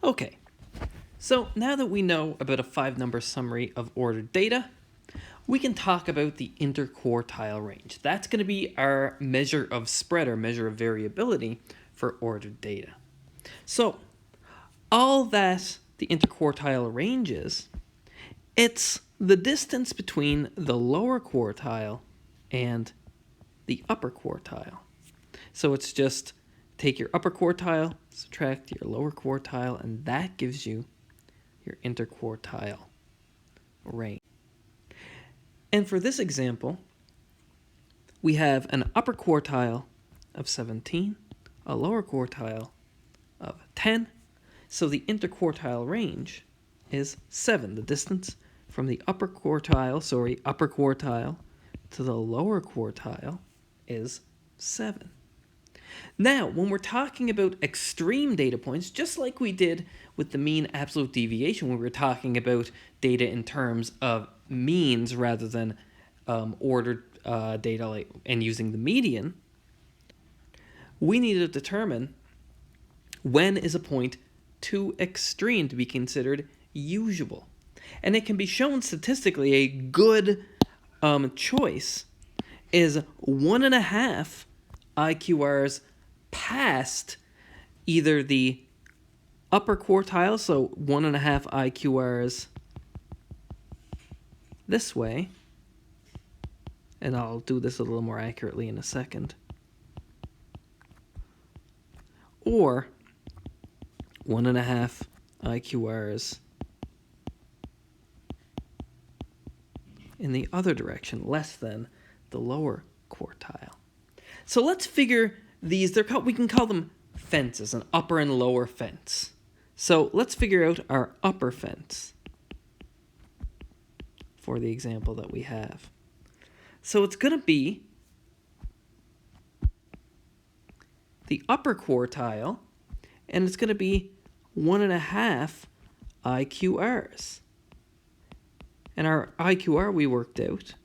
Okay, so now that we know about a 5-number summary of ordered data, we can talk about the interquartile range. That's going to be our measure of spread, our measure of variability for ordered data. So all that the interquartile range is, it's the distance between the lower quartile and the upper quartile. So it's just take your upper quartile, subtract your lower quartile, and that gives you your interquartile range. And for this example, we have an upper quartile of 17, a lower quartile of 10. So the interquartile range is 7. The distance from the upper quartile to the lower quartile is 7. Now, when we're talking about extreme data points, just like we did with the mean absolute deviation, when we were talking about data in terms of means rather than ordered data and using the median, we need to determine when is a point too extreme to be considered usual. And it can be shown statistically a good choice is 1.5 IQRs past either the upper quartile, so 1.5 IQRs this way, and I'll do this a little more accurately in a second, or 1.5 IQRs in the other direction, less than the lower quartile. So let's figure these. We can call them fences, an upper and lower fence. So let's figure out our upper fence for the example that we have. So it's going to be the upper quartile, and it's going to be 1.5 IQRs. And our IQR we worked out,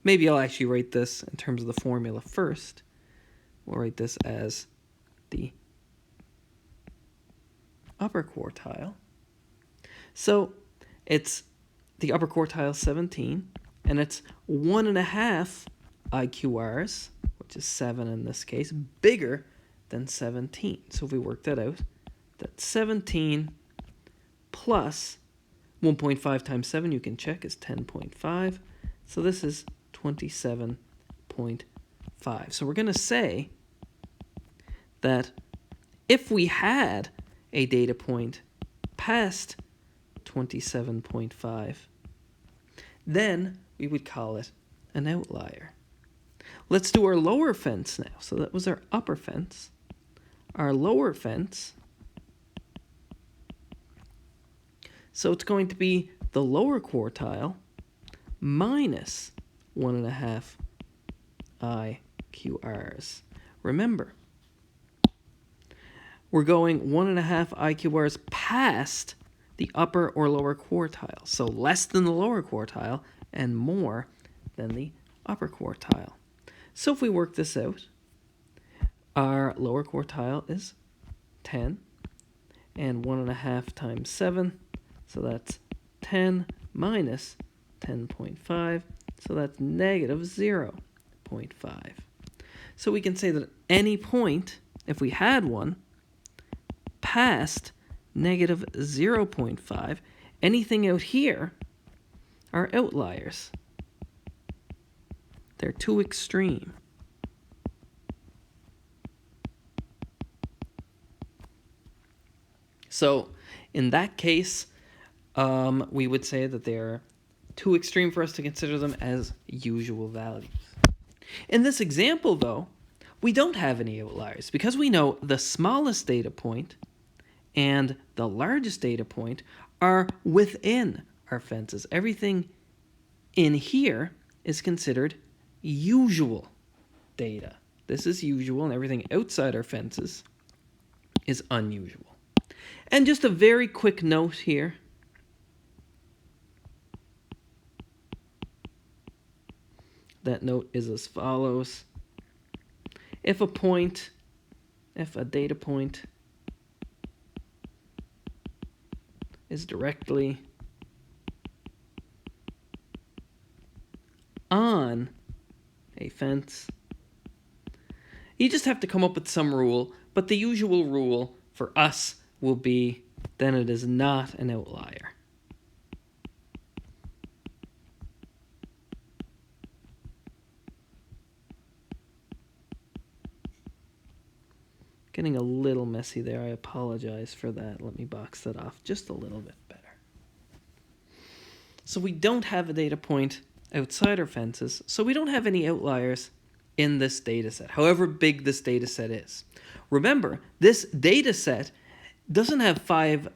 maybe I'll actually write this in terms of the formula first. We'll write this as the upper quartile. So it's the upper quartile 17, and it's 1.5 IQRs, which is 7 in this case, bigger than 17. So if we work that out, that's 17 plus 1.5 times 7, you can check, is 10.5. So this is 27.5. So we're going to say that if we had a data point past 27.5, then we would call it an outlier. Let's do our lower fence now. So that was our upper fence. Our lower fence, so it's going to be the lower quartile minus 1.5 IQRs. Remember, we're going 1.5 IQRs past the upper or lower quartile. So less than the lower quartile and more than the upper quartile. So if we work this out, our lower quartile is 10, and 1.5 times 7, so that's 10 minus 10.5, so that's negative 0.5. So we can say that at any point, if we had one, past negative 0.5, anything out here are outliers. They're too extreme. So in that case, we would say that they're too extreme for us to consider them as usual values. In this example, though, we don't have any outliers because we know the smallest data point and the largest data point are within our fences. Everything in here is considered usual data. This is usual, and everything outside our fences is unusual. And just a very quick note here. That note is as follows. If a data point is directly on a fence. You just have to come up with some rule, but the usual rule for us will be then it is not an outlier. Getting a little messy there. I apologize for that. Let me box that off just a little bit better. So we don't have a data point outside our fences, so we don't have any outliers in this data set, however big this data set is. Remember, this data set doesn't have 5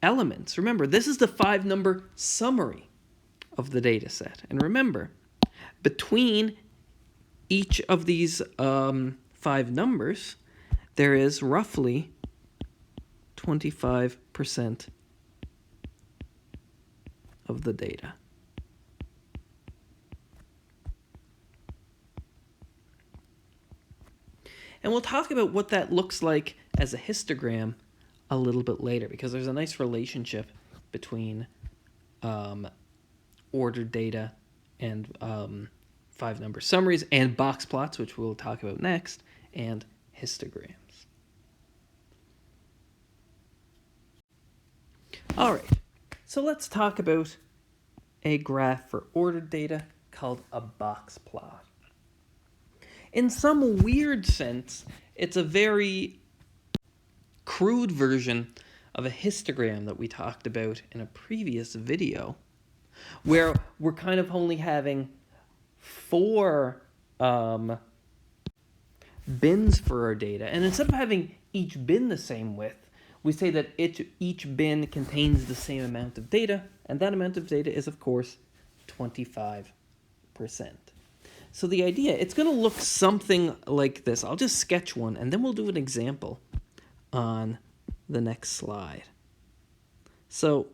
elements. Remember, this is the 5-number summary of the data set. And remember, between each of these 5 numbers, there is roughly 25% of the data. And we'll talk about what that looks like as a histogram a little bit later, because there's a nice relationship between ordered data and 5-number summaries and box plots, which we'll talk about next, and histograms. All right, so let's talk about a graph for ordered data called a box plot. In some weird sense, it's a very crude version of a histogram that we talked about in a previous video, where we're kind of only having 4 bins for our data. And instead of having each bin the same width, we say that each bin contains the same amount of data, and that amount of data is, of course, 25%. So the idea, it's going to look something like this. I'll just sketch one, and then we'll do an example on the next slide. So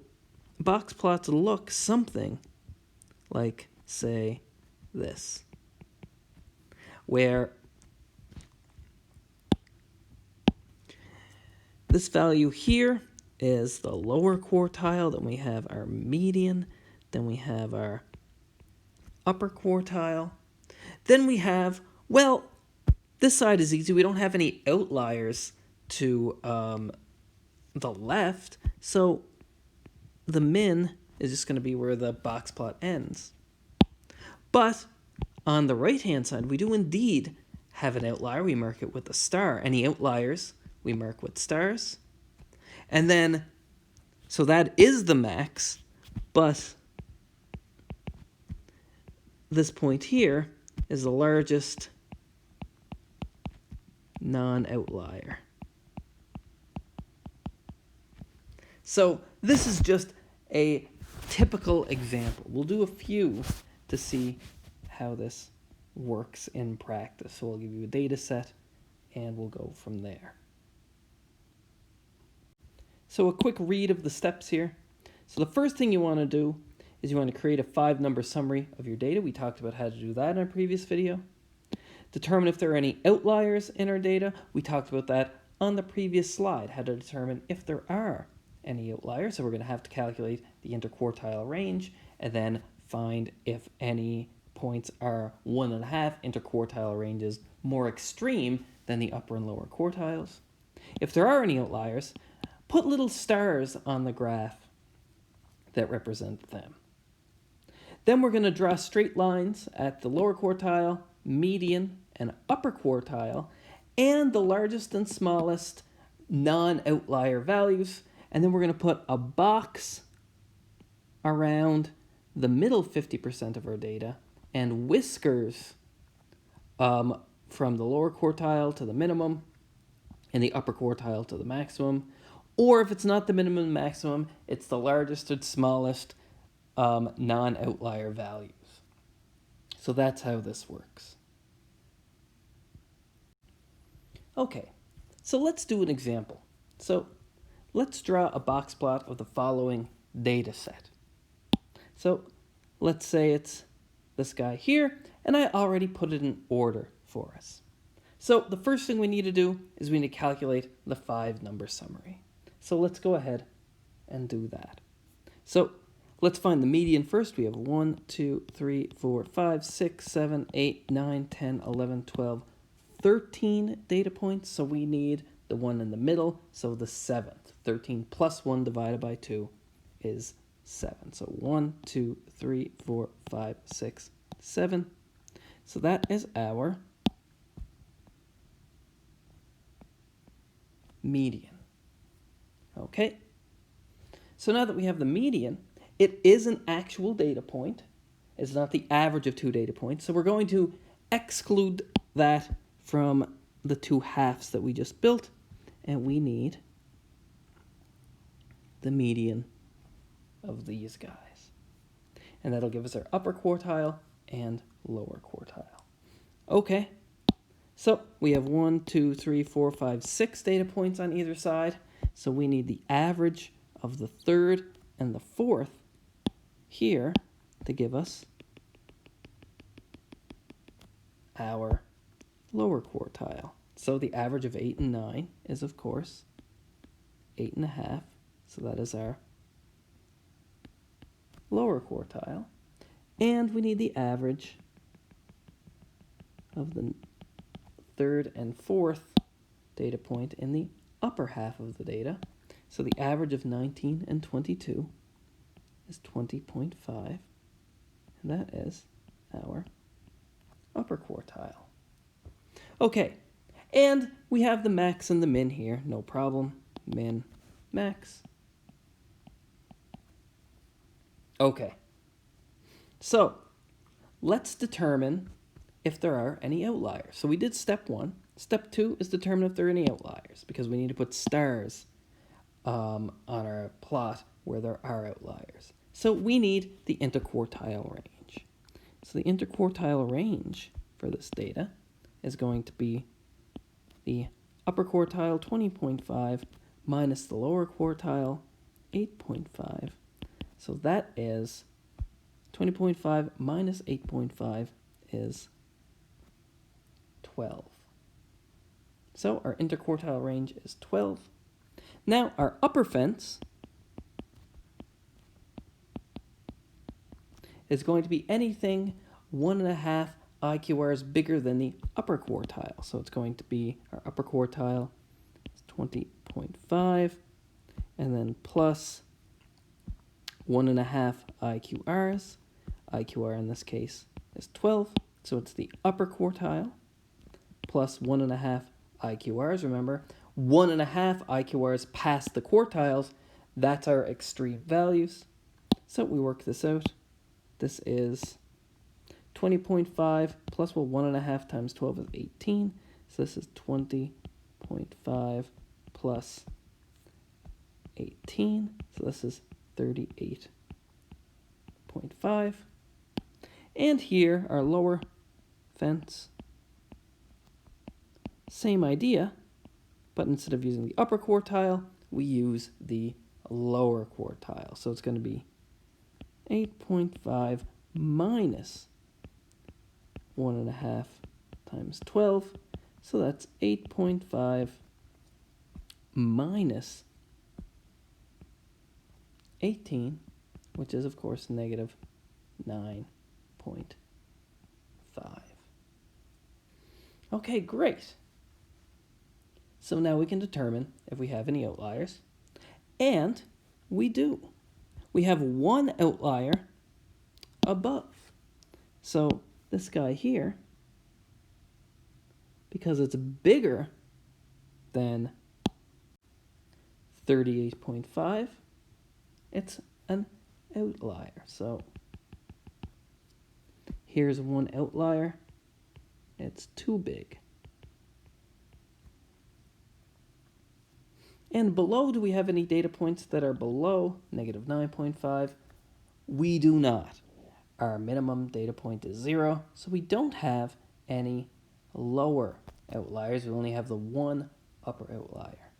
box plots look something like, say, this, where this value here is the lower quartile, then we have our median, then we have our upper quartile. Then we have, well, this side is easy. We don't have any outliers to the left, so the min is just going to be where the box plot ends. But on the right-hand side, we do indeed have an outlier. We mark it with a star. Any outliers, we mark with stars. And then, so that is the max, but this point here is the largest non-outlier. So this is just a typical example. We'll do a few to see how this works in practice. So I'll give you a data set and we'll go from there. So a quick read of the steps here. So the first thing you want to do is you want to create a 5-number summary of your data. We talked about how to do that in a previous video. Determine if there are any outliers in our data. We talked about that on the previous slide, how to determine if there are any outliers. So we're going to have to calculate the interquartile range and then find if any points are 1.5 interquartile ranges more extreme than the upper and lower quartiles. If there are any outliers, put little stars on the graph that represent them. Then we're going to draw straight lines at the lower quartile, median, and upper quartile, and the largest and smallest non-outlier values. And then we're going to put a box around the middle 50% of our data and whiskers from the lower quartile to the minimum and the upper quartile to the maximum. Or if it's not the minimum and maximum, it's the largest and smallest non-outlier values. So that's how this works. Okay, so let's do an example. So let's draw a box plot of the following data set. So let's say it's this guy here, and I already put it in order for us. So the first thing we need to do is we need to calculate the 5-number summary. So let's go ahead and do that. So let's find the median first. We have 1, 2, 3, 4, 5, 6, 7, 8, 9, 10, 11, 12, 13 data points. So we need the one in the middle, so the 7th. 13 plus 1 divided by 2 is 7. So 1, 2, 3, 4, 5, 6, 7. So that is our median. Okay. So now that we have the median, it is an actual data point. It's not the average of 2 data points. So we're going to exclude that from the 2 halves that we just built. And we need the median of these guys. And that'll give us our upper quartile and lower quartile. Okay. So we have 1, 2, 3, 4, 5, 6 data points on either side. So we need the average of the 3rd and the 4th here to give us our lower quartile. So the average of 8 and 9 is, of course, 8.5. So that is our lower quartile. And we need the average of the 3rd and 4th data point in the upper half of the data. So the average of 19 and 22 is 20.5. And that is our upper quartile. Okay, and we have the max and the min here. No problem. Min, max. Okay, so let's determine if there are any outliers. So we did step 1. Step 2 is determine if there are any outliers, because we need to put stars on our plot where there are outliers. So we need the interquartile range. So the interquartile range for this data is going to be the upper quartile 20.5 minus the lower quartile 8.5. So that is 20.5 minus 8.5 is 12. So our interquartile range is 12. Now our upper fence is going to be anything 1.5 IQRs bigger than the upper quartile. So it's going to be our upper quartile is 20.5 and then plus 1.5 IQRs. IQR in this case is 12. So it's the upper quartile plus 1.5 IQRs. Remember, 1.5 IQRs past the quartiles. That's our extreme values. So we work this out. This is 20.5 plus, well, 1.5 times 12 is 18. So this is 20.5 plus 18. So this is 38.5. And here, our lower fence. Same idea, but instead of using the upper quartile, we use the lower quartile. So it's going to be 8.5 minus 1.5 times 12. So that's 8.5 minus 18, which is, of course, negative 9.5. Okay, great. So now we can determine if we have any outliers. And we do. We have one outlier above. So this guy here, because it's bigger than 38.5, it's an outlier. So here's one outlier. It's too big. And below, do we have any data points that are below negative 9.5? We do not. Our minimum data point is 0, so we don't have any lower outliers. We only have the one upper outlier.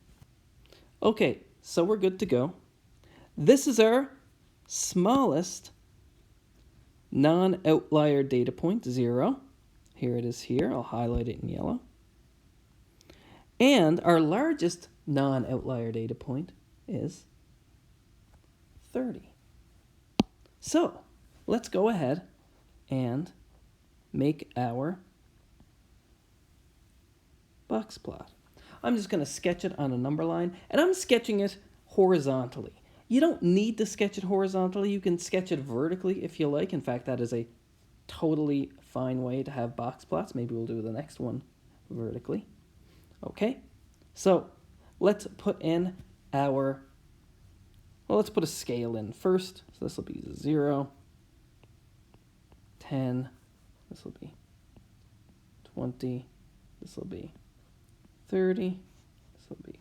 Okay, so we're good to go. This is our smallest non-outlier data point, 0. Here it is here. I'll highlight it in yellow. And our largest non-outlier data point is 30. So let's go ahead and make our box plot. I'm just going to sketch it on a number line, and I'm sketching it horizontally. You don't need to sketch it horizontally. You can sketch it vertically if you like. In fact, that is a totally fine way to have box plots. Maybe we'll do the next one vertically. Okay, so let's put in our, well, let's put a scale in first. So this will be 0, 10, this will be 20, this will be 30, this will be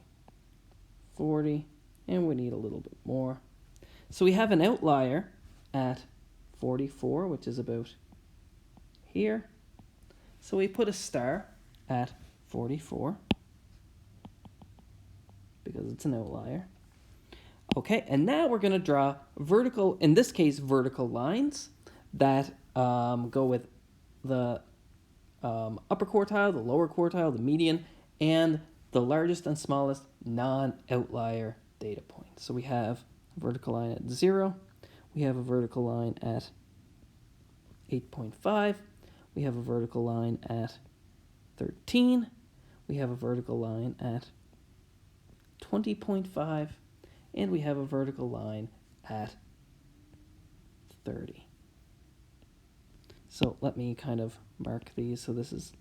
40, and we need a little bit more. So we have an outlier at 44, which is about here. So we put a star at 44 because it's an outlier. Okay, and now we're going to draw vertical, in this case, vertical lines that go with the upper quartile, the lower quartile, the median, and the largest and smallest non-outlier data point. So we have a vertical line at 0, we have a vertical line at 8.5, we have a vertical line at 13, we have a vertical line at 20.5, and we have a vertical line at 30. So let me kind of mark these. So this is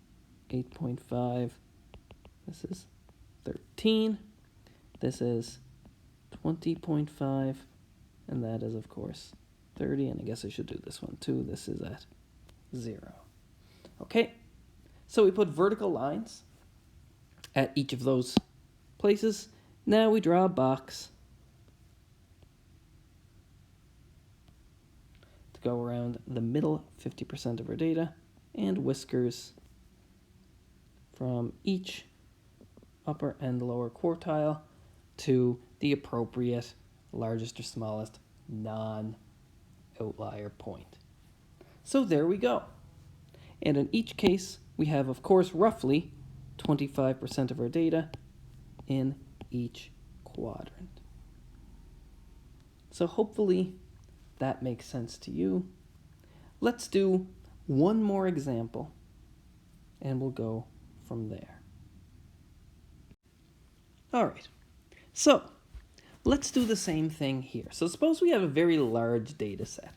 8.5, this is 13, this is 20.5, and that is, of course, 30, and I guess I should do this one too. This is at 0. Okay, so we put vertical lines at each of those places. Now we draw a box to go around the middle 50% of our data, and whiskers from each upper and lower quartile to the appropriate largest or smallest non-outlier point. So there we go. And in each case, we have, of course, roughly 25% of our data in each quadrant. So hopefully that makes sense to you. Let's do one more example, and we'll go from there. All right, so let's do the same thing here. So suppose we have a very large data set.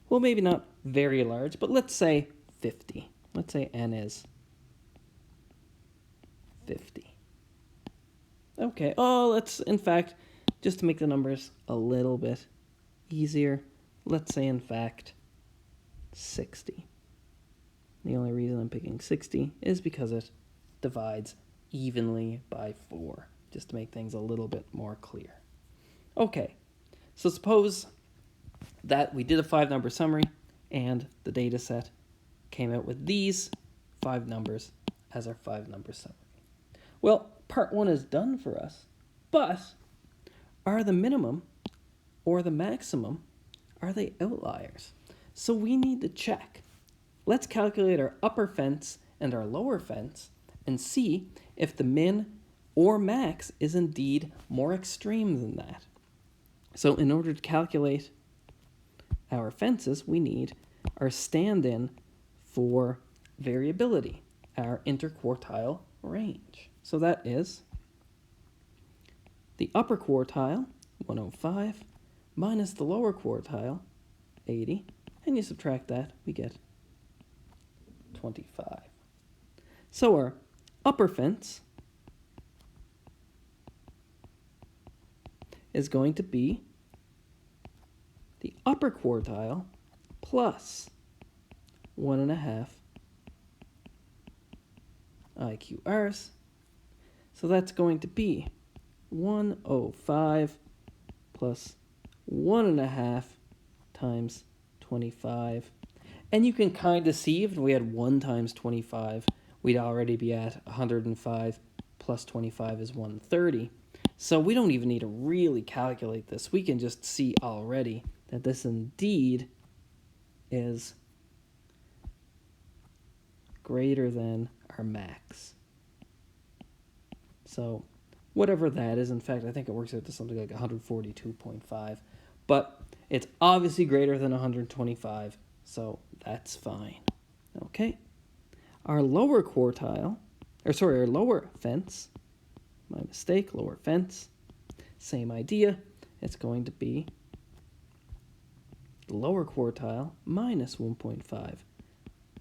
Well, maybe not very large, but let's say 50. Let's say n is 50. Okay, let's, in fact, just to make the numbers a little bit easier, let's say, in fact, 60. The only reason I'm picking 60 is because it divides evenly by 4, just to make things a little bit more clear. Okay, so suppose that we did a 5-number summary and the data set came out with these 5 numbers as our 5-number summary. Well, part 1 is done for us, but are the minimum or the maximum, are they outliers? So we need to check. Let's calculate our upper fence and our lower fence and see if the min or max is indeed more extreme than that. So in order to calculate our fences, we need our stand-in for variability, our interquartile range. So that is the upper quartile, 105, minus the lower quartile, 80, and you subtract that, we get 25. So our upper fence is going to be the upper quartile plus 1.5 IQRs. So that's going to be 105 plus 1.5 times 25. And you can kind of see if we had 1 times 25, we'd already be at 105 plus 25 is 130. So we don't even need to really calculate this. We can just see already that this indeed is greater than our max. So whatever that is, in fact, I think it works out to something like 142.5. but it's obviously greater than 125, so that's fine. Okay, our lower quartile, our lower fence, my mistake, lower fence, same idea. It's going to be the lower quartile minus 1.5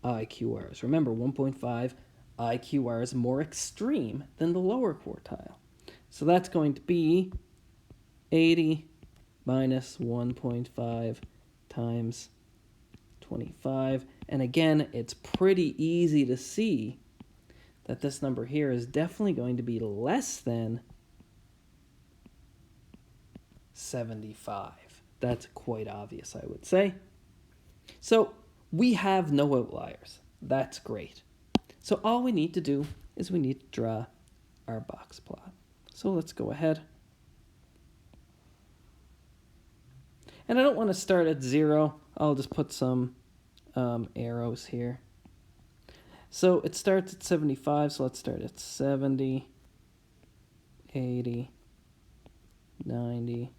IQRs. Remember, 1.5 IQR is more extreme than the lower quartile. So that's going to be 80 minus 1.5 times 25. And again, it's pretty easy to see that this number here is definitely going to be less than 75. That's quite obvious, I would say. So we have no outliers. That's great. So all we need to do is we need to draw our box plot. So let's go ahead. And I don't want to start at 0. I'll just put some arrows here. So it starts at 75, so let's start at 70, 80, 90,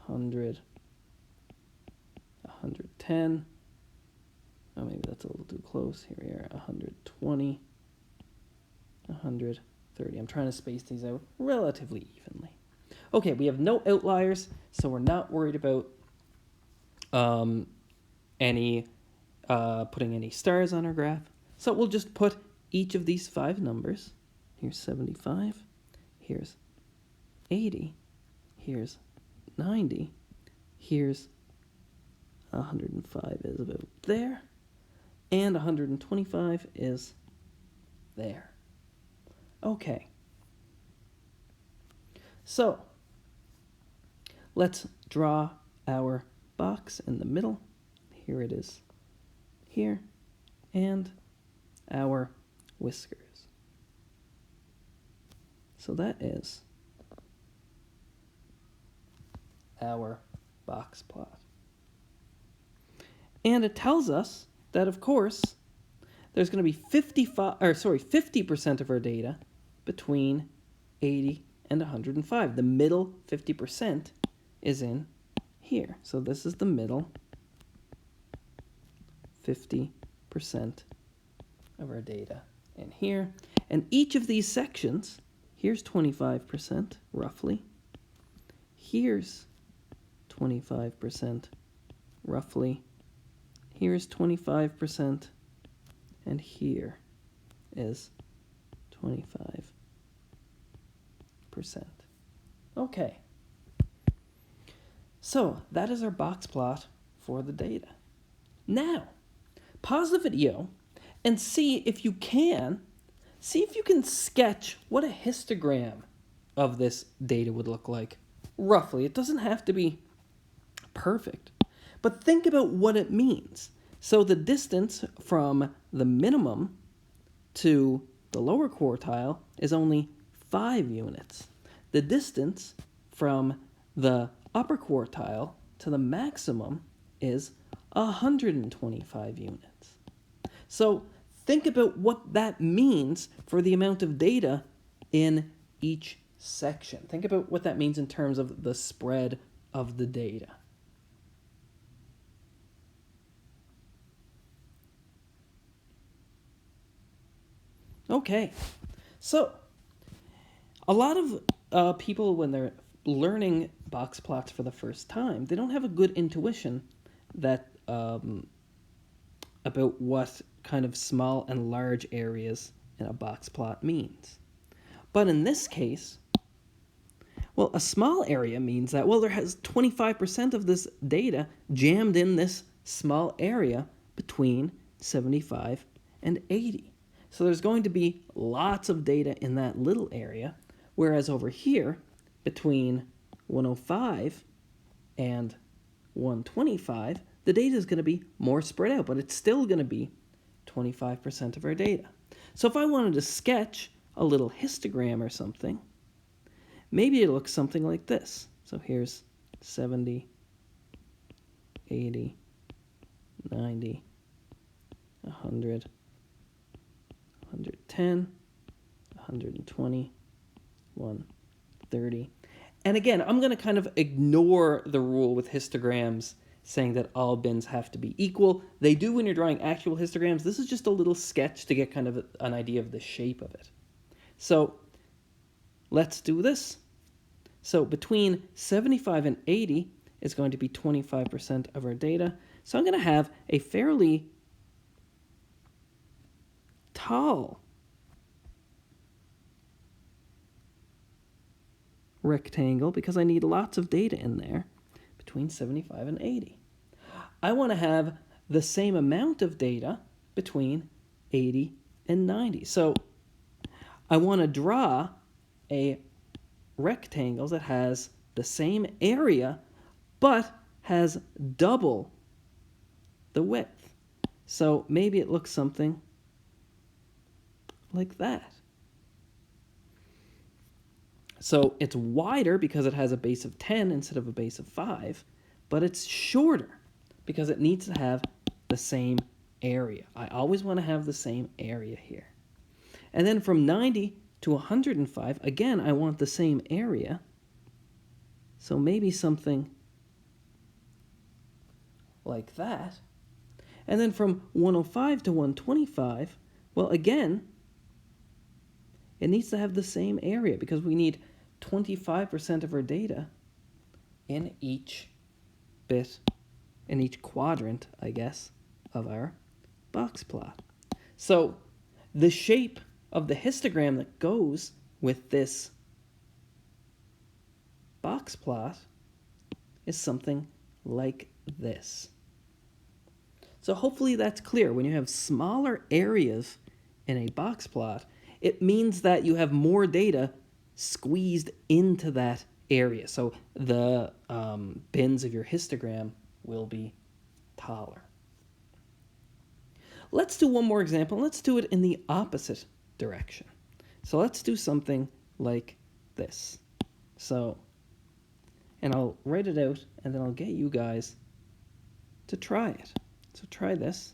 100, 110. Oh, maybe that's a little too close. Here we are, 120, 130. I'm trying to space these out relatively evenly. Okay, we have no outliers, so we're not worried about putting any stars on our graph. So we'll just put each of these 5 numbers. Here's 75, here's 80, here's 90, here's 105 is about there, and 125 is there. Okay. So let's draw our box in the middle. Here it is here, and our whiskers. So that is our box plot. And it tells us that, of course, there's going to be 50% of our data between 80 and 105. The middle 50% is in here. So this is the middle 50% of our data in here. And each of these sections, here's 25% roughly. Here's 25% roughly. Here's 25%. And here is 25%. Okay. So that is our box plot for the data. Now, pause the video and see if you can sketch what a histogram of this data would look like. Roughly. It doesn't have to be perfect, but think about what it means. So the distance from the minimum to the lower quartile is only 5 units. The distance from the upper quartile to the maximum is 125 units. So think about what that means for the amount of data in each section. Think about what that means in terms of the spread of the data. Okay, so a lot of people, when they're learning box plots for the first time, they don't have a good intuition that about what kind of small and large areas in a box plot means. But in this case, well, a small area means that, well, there has 25% of this data jammed in this small area between 75 and 80. So there's going to be lots of data in that little area, whereas over here, between 105 and 125, the data is going to be more spread out, but it's still going to be 25% of our data. So if I wanted to sketch a little histogram or something, maybe it looks something like this. So here's 70, 80, 90, 100, 110, 120, 130. And again, I'm going to kind of ignore the rule with histograms saying that all bins have to be equal. They do when you're drawing actual histograms. This is just a little sketch to get kind of an idea of the shape of it. So let's do this. So between 75 and 80 is going to be 25% of our data. So I'm going to have a fairly tall rectangle because I need lots of data in there between 75 and 80. I want to have the same amount of data between 80 and 90. So I want to draw a rectangle that has the same area but has double the width. So maybe it looks something like that. So it's wider because it has a base of 10 instead of a base of 5, but it's shorter because it needs to have the same area. I always want to have the same area here. And then from 90 to 105, again, I want the same area. So maybe something like that. And then from 105 to 125, well, again, it needs to have the same area because we need 25% of our data in each bit, in each quadrant, I guess, of our box plot. So the shape of the histogram that goes with this box plot is something like this. So hopefully that's clear. When you have smaller areas in a box plot, it means that you have more data squeezed into that area. So the bins of your histogram will be taller. Let's do one more example. Let's do it in the opposite direction. So let's do something like this. So, and I'll write it out and then I'll get you guys to try it. So try this.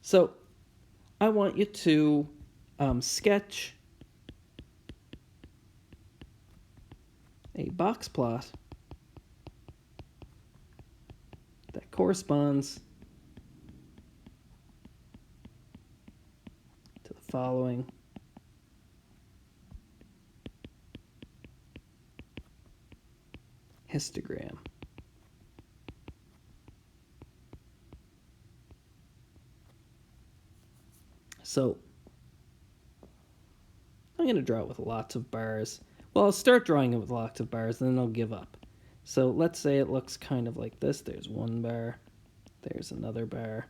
So I want you to sketch a box plot that corresponds to the following histogram. So I'm going to draw it with lots of bars. Well, I'll start drawing it with lots of bars, and then I'll give up. So let's say it looks kind of like this. There's one bar. There's another bar.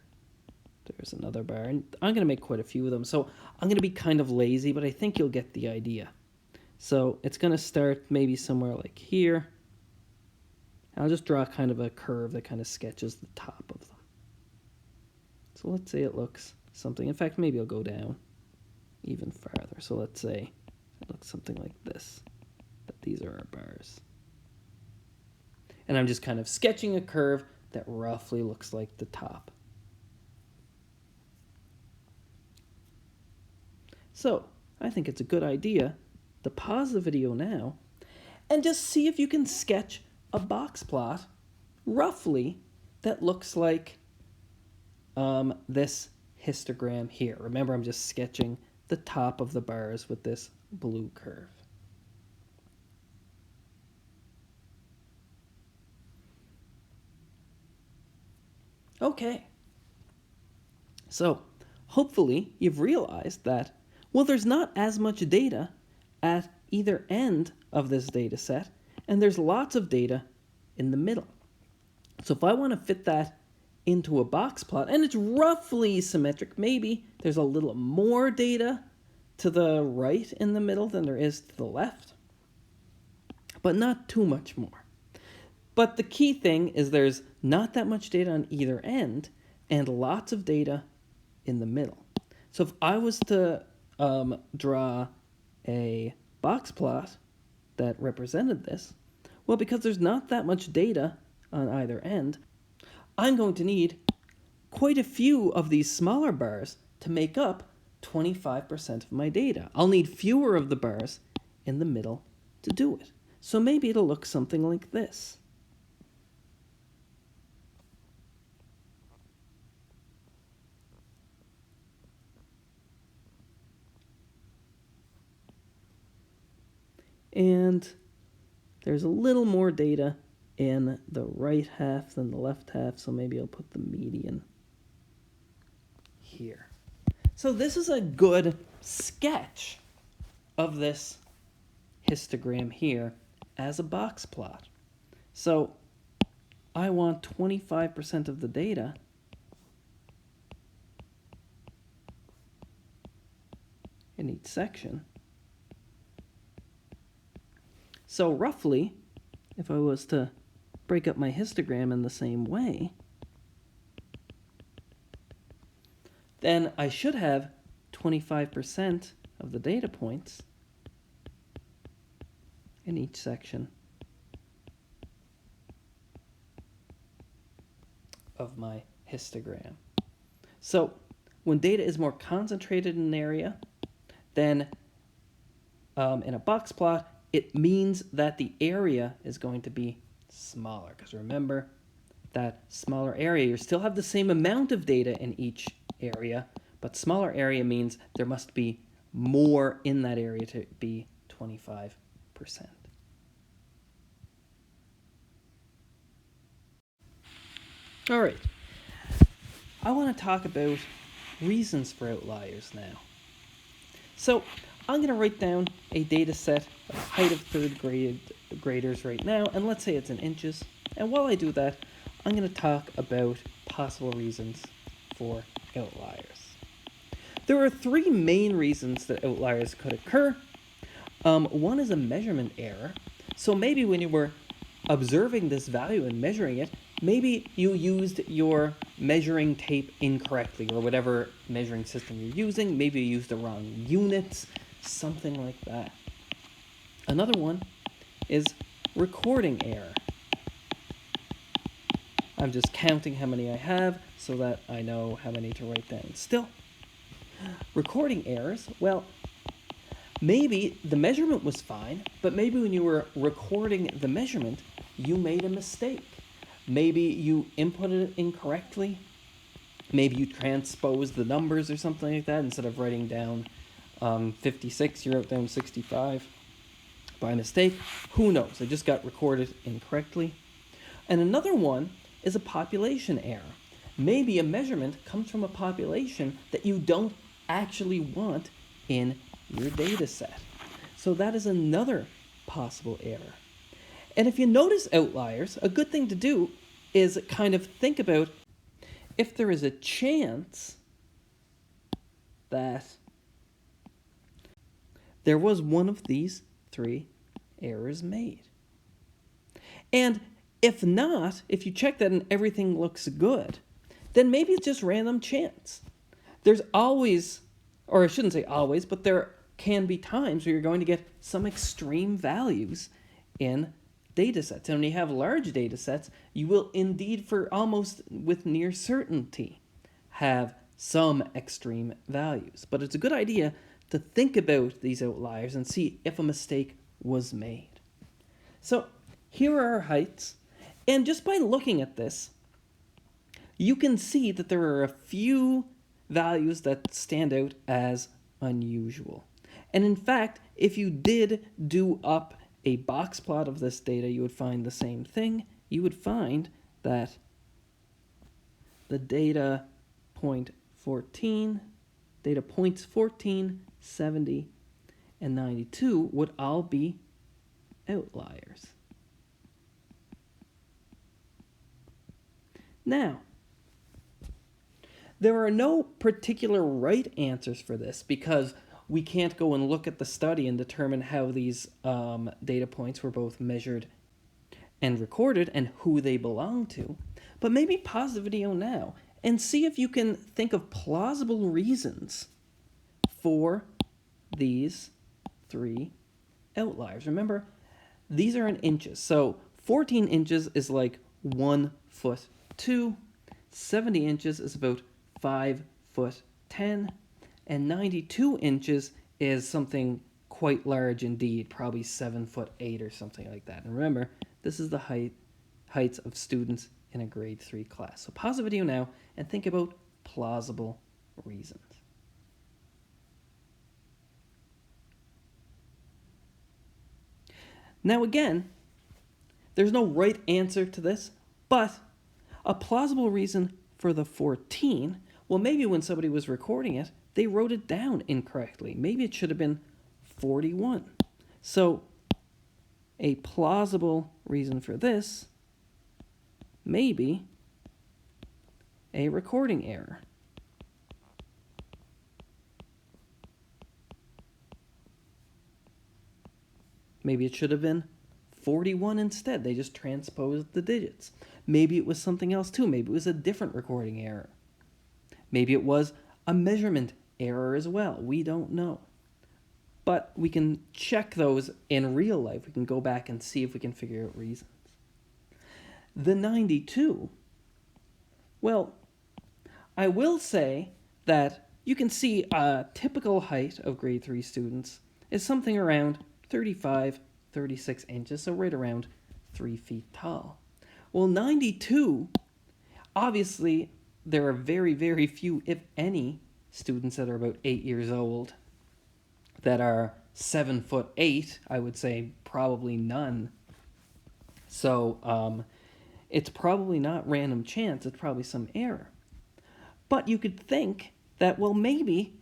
There's another bar. And I'm going to make quite a few of them. So I'm going to be kind of lazy, but I think you'll get the idea. So it's going to start maybe somewhere like here. I'll just draw kind of a curve that kind of sketches the top of them. So let's say it looks something. In fact, maybe I'll go down even farther. So let's say it looks something like this, that these are our bars. And I'm just kind of sketching a curve that roughly looks like the top. So I think it's a good idea to pause the video now and just see if you can sketch a box plot roughly that looks like this histogram here. Remember, I'm just sketching the top of the bars with this blue curve. Okay. So hopefully you've realized that, well, there's not as much data at either end of this data set, and there's lots of data in the middle. So if I want to fit that into a box plot, and it's roughly symmetric, maybe there's a little more data to the right in the middle than there is to the left, but not too much more. But the key thing is there's not that much data on either end and lots of data in the middle. So if I was to draw a box plot that represented this, well, because there's not that much data on either end, I'm going to need quite a few of these smaller bars to make up 25% of my data. I'll need fewer of the bars in the middle to do it. So maybe it'll look something like this. And there's a little more data in the right half than the left half, so maybe I'll put the median here. So this is a good sketch of this histogram here as a box plot. So I want 25% of the data in each section. So roughly, if I was to break up my histogram in the same way, then I should have 25% of the data points in each section of my histogram. So when data is more concentrated in an area, then in a box plot, it means that the area is going to be smaller. Because remember, that smaller area, you still have the same amount of data in each area, but smaller area means there must be more in that area to be 25%. All right, I want to talk about reasons for outliers now. So I'm going to write down a data set of height of third graders right now, and let's say it's in inches. And while I do that, I'm going to talk about possible reasons for outliers. There are three main reasons that outliers could occur. One is a measurement error. So maybe when you were observing this value and measuring it, maybe you used your measuring tape incorrectly, or whatever measuring system you're using. Maybe you used the wrong units, something like that. Another one is recording error. I'm just counting how many I have so that I know how many to write down. Still, recording errors, well, maybe the measurement was fine, but maybe when you were recording the measurement, you made a mistake. Maybe you inputted it incorrectly. Maybe you transposed the numbers or something like that. Instead of writing down 56, you wrote down 65 by mistake. Who knows? It just got recorded incorrectly. And another one is a population error. Maybe a measurement comes from a population that you don't actually want in your data set. So that is another possible error. And if you notice outliers, a good thing to do is kind of think about if there is a chance that there was one of these three errors made. And if not, if you check that and everything looks good, then maybe it's just random chance. There's always, or I shouldn't say always, but there can be times where you're going to get some extreme values in data sets. And when you have large data sets, you will indeed, for almost with near certainty, have some extreme values. But it's a good idea to think about these outliers and see if a mistake was made. So here are our heights. And just by looking at this, you can see that there are a few values that stand out as unusual. And in fact, if you did do up a box plot of this data, you would find the same thing. You would find that the data points 14, 70, and 92 would all be outliers. Now, there are no particular right answers for this because we can't go and look at the study and determine how these data points were both measured and recorded and who they belong to. But maybe pause the video now and see if you can think of plausible reasons for these three outliers. Remember, these are in inches. So 14 inches is like 1 foot 2. 70 inches is about 5 foot 10. And 92 inches is something quite large indeed, probably 7'8" or something like that. And remember, this is the heights of students in a grade 3 class. So pause the video now and think about plausible reasons. Now again, there's no right answer to this, but a plausible reason for the 14, well, maybe when somebody was recording it, they wrote it down incorrectly. Maybe it should have been 41. So a plausible reason for this may be a recording error. Maybe it should have been 41 instead. They just transposed the digits. Maybe it was something else too. Maybe it was a different recording error. Maybe it was a measurement error as well. We don't know. But we can check those in real life. We can go back and see if we can figure out reasons. The 92, well, I will say that you can see a typical height of grade 3 students is something around 35, 36 inches, so right around 3 feet tall. Well, 92, obviously, there are very, very few, if any, students that are about 8 years old that are 7'8". I would say probably none. So it's probably not random chance. It's probably some error. But you could think that, well, maybe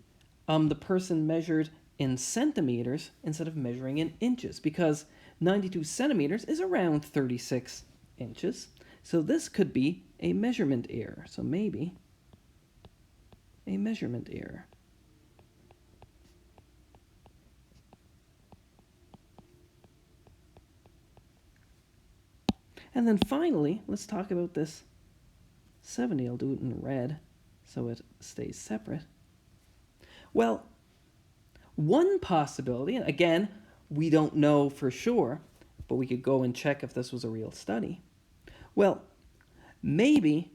the person measured in centimeters instead of measuring in inches, because 92 centimeters is around 36 inches. So this could be a measurement error. So maybe a measurement error. And then finally, let's talk about this 70. I'll do it in red so it stays separate. Well, one possibility, and again, we don't know for sure, but we could go and check if this was a real study. Well, maybe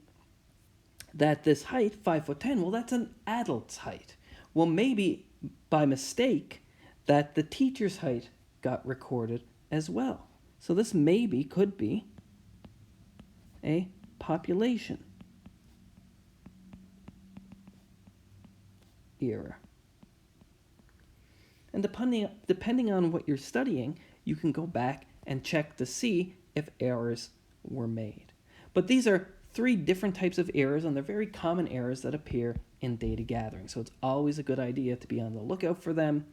that this height, 5'10", well, that's an adult's height. Well, maybe by mistake that the teacher's height got recorded as well. So this maybe could be a population error. And depending on what you're studying, you can go back and check to see if errors were made. But these are 3 different types of errors, and they're very common errors that appear in data gathering. So it's always a good idea to be on the lookout for them.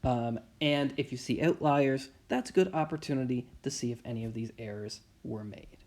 And if you see outliers, that's a good opportunity to see if any of these errors were made.